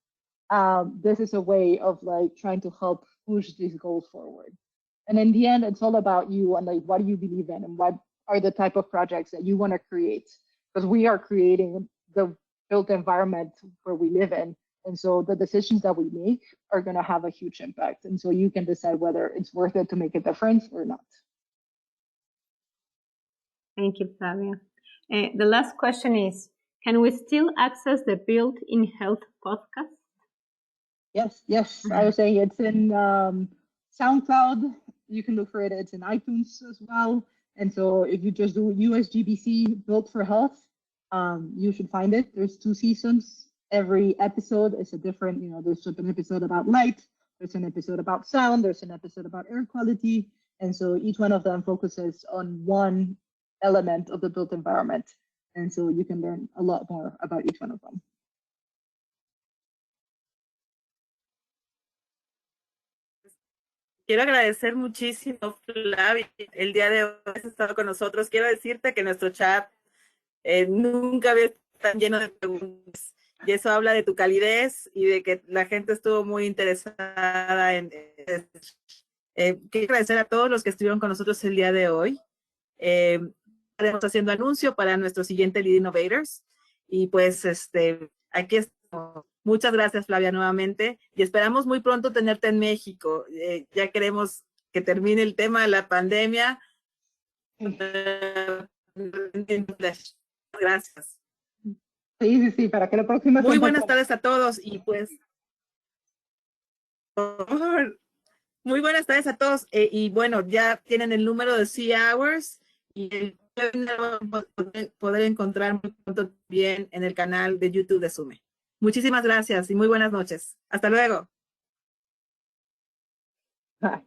Speaker 1: this is a way of like trying to help push these goals forward. And in the end, it's all about you and like, what do you believe in, and what are the type of projects that you want to create? Because we are creating the built environment where we live in. And so the decisions that we make are going to have a huge impact. And so you can decide whether it's worth it to make a difference or not.
Speaker 4: Thank you, Flavia. The last question is, can we still access the Built in Health podcast?
Speaker 1: Yes. I was saying it's in SoundCloud. You can look for it. It's in iTunes as well. And so if you just do USGBC Built for Health, you should find it. There's 2 seasons. Every episode is a different, there's an episode about light, there's an episode about sound, there's an episode about air quality. And so each one of them focuses on one element of the built environment. And so you can learn a lot more about each one of them.
Speaker 2: Quiero agradecer muchísimo, Flavia, el día de hoy has estado con nosotros. Quiero decirte que nuestro chat nunca había estado tan lleno de preguntas. Y eso habla de tu calidez y de que la gente estuvo muy interesada en... quiero agradecer a todos los que estuvieron con nosotros el día de hoy. Estaremos haciendo anuncio para nuestro siguiente Lead Innovators. Y pues aquí estamos. Muchas gracias, Flavia, nuevamente. Y esperamos muy pronto tenerte en México. Ya queremos que termine el tema de la pandemia. Gracias.
Speaker 1: Sí, para que la próxima...
Speaker 2: Muy buenas tardes a todos y pues... Muy buenas tardes a todos y bueno, ya tienen el número de C-Hours y el webinar van a poder encontrar muy pronto también en el canal de YouTube de Sume. Muchísimas gracias y muy buenas noches. Hasta luego.
Speaker 1: Bye.